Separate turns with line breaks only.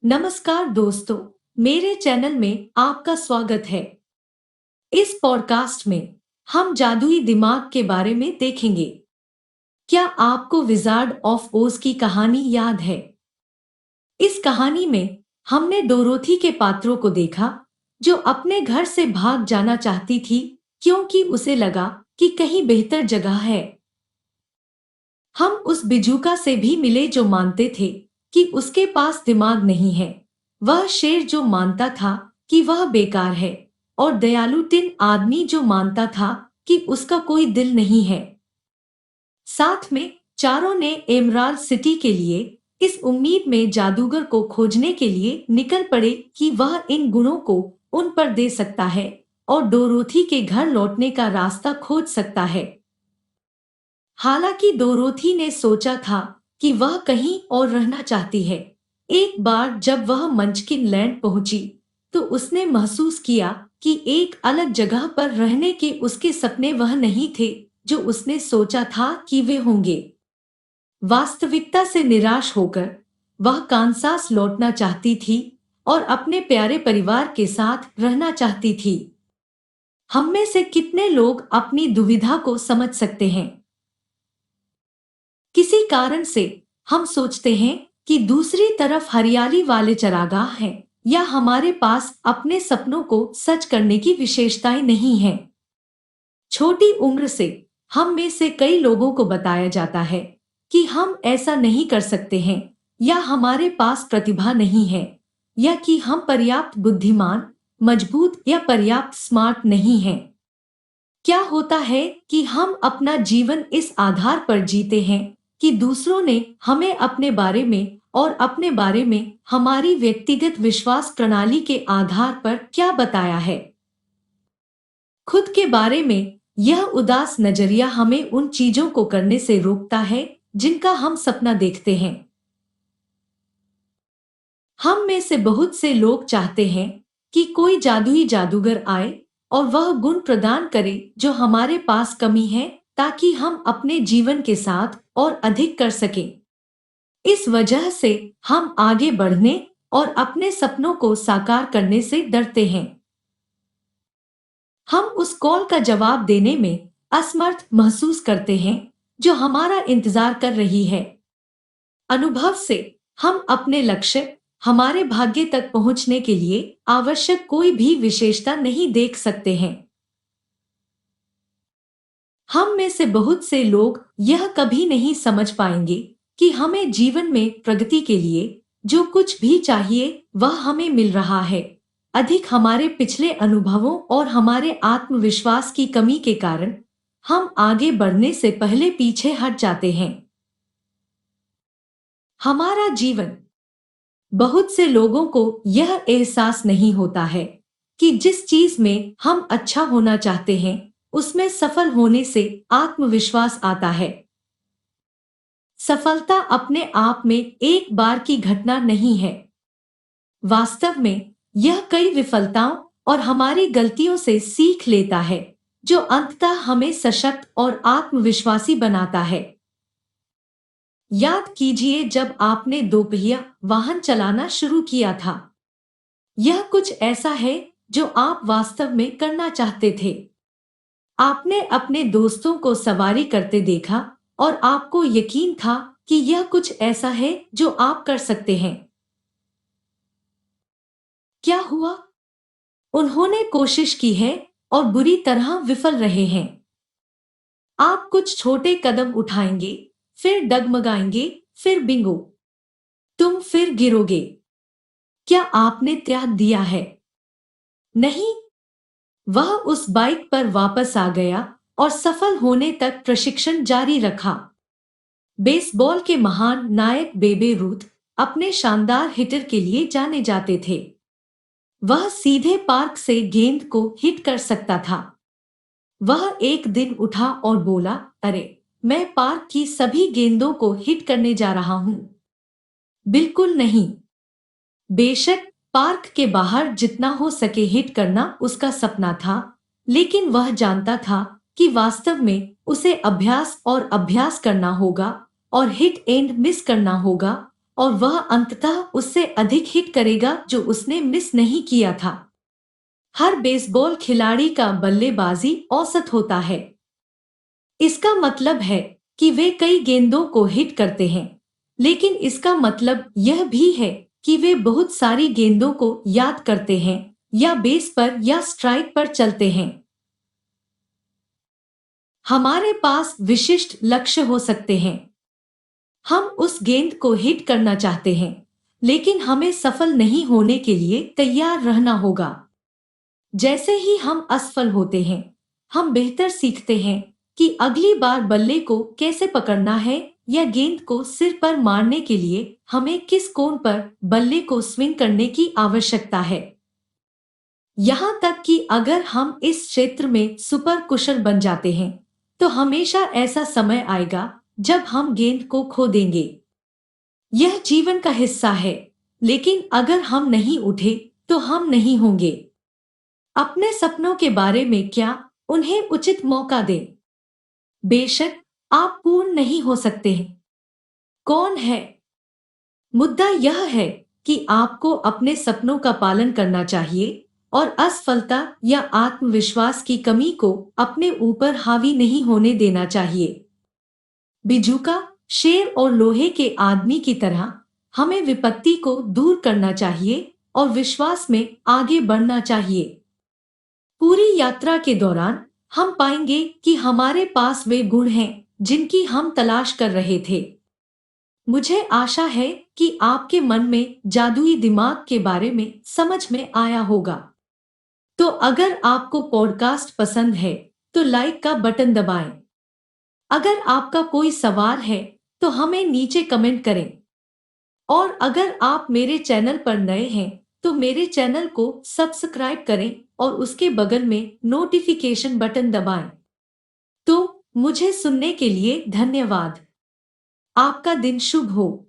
नमस्कार दोस्तों, मेरे चैनल में आपका स्वागत है। इस पॉडकास्ट में हम जादुई दिमाग के बारे में देखेंगे। क्या आपको विजार्ड ऑफ ओज की कहानी याद है? इस कहानी में हमने डोरोथी के पात्रों को देखा जो अपने घर से भाग जाना चाहती थी क्योंकि उसे लगा कि कहीं बेहतर जगह है। हम उस बिजूका से भी मिले जो मानते थे कि उसके पास दिमाग नहीं है, वह शेर जो मानता था कि वह बेकार है, और दयालु टिन आदमी जो मानता था कि उसका कोई दिल नहीं है। साथ में चारों ने एमराल्ड सिटी के लिए इस उम्मीद में जादूगर को खोजने के लिए निकल पड़े कि वह इन गुणों को उन पर दे सकता है और डोरोथी के घर लौटने का रास्ता खोज सकता है। हालांकि डोरोथी ने सोचा था कि वह कहीं और रहना चाहती है। एक बार जब वह मंचकिन लैंड पहुंची तो उसने महसूस किया कि एक अलग जगह पर रहने के उसके सपने वह नहीं थे जो उसने सोचा था कि वे होंगे। वास्तविकता से निराश होकर वह कांसास लौटना चाहती थी और अपने प्यारे परिवार के साथ रहना चाहती थी। हम में से कितने लोग अपनी दुविधा को समझ सकते हैं? किसी कारण से हम सोचते हैं कि दूसरी तरफ हरियाली वाले चरागाह हैं, या हमारे पास अपने सपनों को सच करने की विशेषताएं नहीं हैं। छोटी उम्र से हम में से कई लोगों को बताया जाता है कि हम ऐसा नहीं कर सकते हैं, या हमारे पास प्रतिभा नहीं है, या कि हम पर्याप्त बुद्धिमान, मजबूत या पर्याप्त स्मार्ट नहीं हैं। क्या होता है कि हम अपना जीवन इस आधार पर जीते हैं कि दूसरों ने हमें अपने बारे में और अपने बारे में हमारी व्यक्तिगत विश्वास प्रणाली के आधार पर क्या बताया है। खुद के बारे में यह उदास नजरिया हमें उन चीजों को करने से रोकता है जिनका हम सपना देखते हैं। हम में से बहुत से लोग चाहते हैं कि कोई जादुई जादूगर आए और वह गुण प्रदान करे जो हमारे पास कमी है, ताकि हम अपने जीवन के साथ और अधिक कर सकें। इस वजह से हम आगे बढ़ने और अपने सपनों को साकार करने से डरते हैं। हम उस कॉल का जवाब देने में असमर्थ महसूस करते हैं जो हमारा इंतजार कर रही है। अनुभव से हम अपने लक्ष्य, हमारे भाग्य तक पहुंचने के लिए आवश्यक कोई भी विशेषता नहीं देख सकते हैं। हम में से बहुत से लोग यह कभी नहीं समझ पाएंगे कि हमें जीवन में प्रगति के लिए जो कुछ भी चाहिए वह हमें मिल रहा है। अधिक हमारे पिछले अनुभवों और हमारे आत्मविश्वास की कमी के कारण हम आगे बढ़ने से पहले पीछे हट जाते हैं। हमारा जीवन, बहुत से लोगों को यह एहसास नहीं होता है कि जिस चीज में हम अच्छा होना चाहते हैं उसमें सफल होने से आत्मविश्वास आता है। सफलता अपने आप में एक बार की घटना नहीं है। वास्तव में यह कई विफलताओं और हमारी गलतियों से सीख लेता है, जो अंततः हमें सशक्त और आत्मविश्वासी बनाता है। याद कीजिए जब आपने दोपहिया वाहन चलाना शुरू किया था। यह कुछ ऐसा है जो आप वास्तव में करना चाहते थे। आपने अपने दोस्तों को सवारी करते देखा और आपको यकीन था कि यह कुछ ऐसा है जो आप कर सकते हैं। क्या हुआ? उन्होंने कोशिश की है और बुरी तरह विफल रहे हैं। आप कुछ छोटे कदम उठाएंगे, फिर डगमगाएंगे, फिर बिंगो, तुम फिर गिरोगे। क्या आपने त्याग दिया है? नहीं। वह उस बाइक पर वापस आ गया और सफल होने तक प्रशिक्षण जारी रखा। बेसबॉल के महान नायक बेबे रूथ अपने शानदार हिटर के लिए जाने जाते थे। वह सीधे पार्क से गेंद को हिट कर सकता था। वह एक दिन उठा और बोला, अरे, मैं पार्क की सभी गेंदों को हिट करने जा रहा हूं। बिल्कुल नहीं। बेशक पार्क के बाहर जितना हो सके हिट करना उसका सपना था, लेकिन वह जानता था कि वास्तव में उसे अभ्यास और अभ्यास करना होगा और हिट एंड मिस करना होगा और वह अंततः उससे अधिक हिट करेगा जो उसने मिस नहीं किया था। हर बेसबॉल खिलाड़ी का बल्लेबाजी औसत होता है। इसका मतलब है कि वे कई गेंदों को हिट करते हैं, लेकिन इसका मतलब यह भी है कि वे बहुत सारी गेंदों को याद करते हैं या बेस पर या स्ट्राइक पर चलते हैं। हमारे पास विशिष्ट लक्ष्य हो सकते हैं। हम उस गेंद को हिट करना चाहते हैं, लेकिन हमें सफल नहीं होने के लिए तैयार रहना होगा। जैसे ही हम असफल होते हैं, हम बेहतर सीखते हैं कि अगली बार बल्ले को कैसे पकड़ना है या गेंद को सिर पर मारने के लिए हमें किस कोण पर बल्ले को स्विंग करने की आवश्यकता है। यहाँ तक कि अगर हम इस क्षेत्र में सुपर कुशल बन जाते हैं, तो हमेशा ऐसा समय आएगा जब हम गेंद को खो देंगे। यह जीवन का हिस्सा है, लेकिन अगर हम नहीं उठे तो हम नहीं होंगे। अपने सपनों के बारे में क्या, उन्हें उचित मौका दें। बेशक आप पूर्ण नहीं हो सकते हैं। कौन है? मुद्दा यह है कि आपको अपने सपनों का पालन करना चाहिए और असफलता या आत्मविश्वास की कमी को अपने ऊपर हावी नहीं होने देना चाहिए। बिजूका, शेर और लोहे के आदमी की तरह हमें विपत्ति को दूर करना चाहिए और विश्वास में आगे बढ़ना चाहिए। पूरी यात्रा के दौरान हम पाएंगे कि हमारे पास वे गुण हैं जिनकी हम तलाश कर रहे थे। मुझे आशा है कि आपके मन में जादुई दिमाग के बारे में समझ में आया होगा। तो अगर आपको पॉडकास्ट पसंद है, तो लाइक का बटन दबाएं। अगर आपका कोई सवाल है, तो हमें नीचे कमेंट करें। और अगर आप मेरे चैनल पर नए हैं, तो मेरे चैनल को सब्सक्राइब करें और उसके बगल में नोटिफिकेशन बटन दबाएं। तो मुझे सुनने के लिए धन्यवाद। आपका दिन शुभ हो।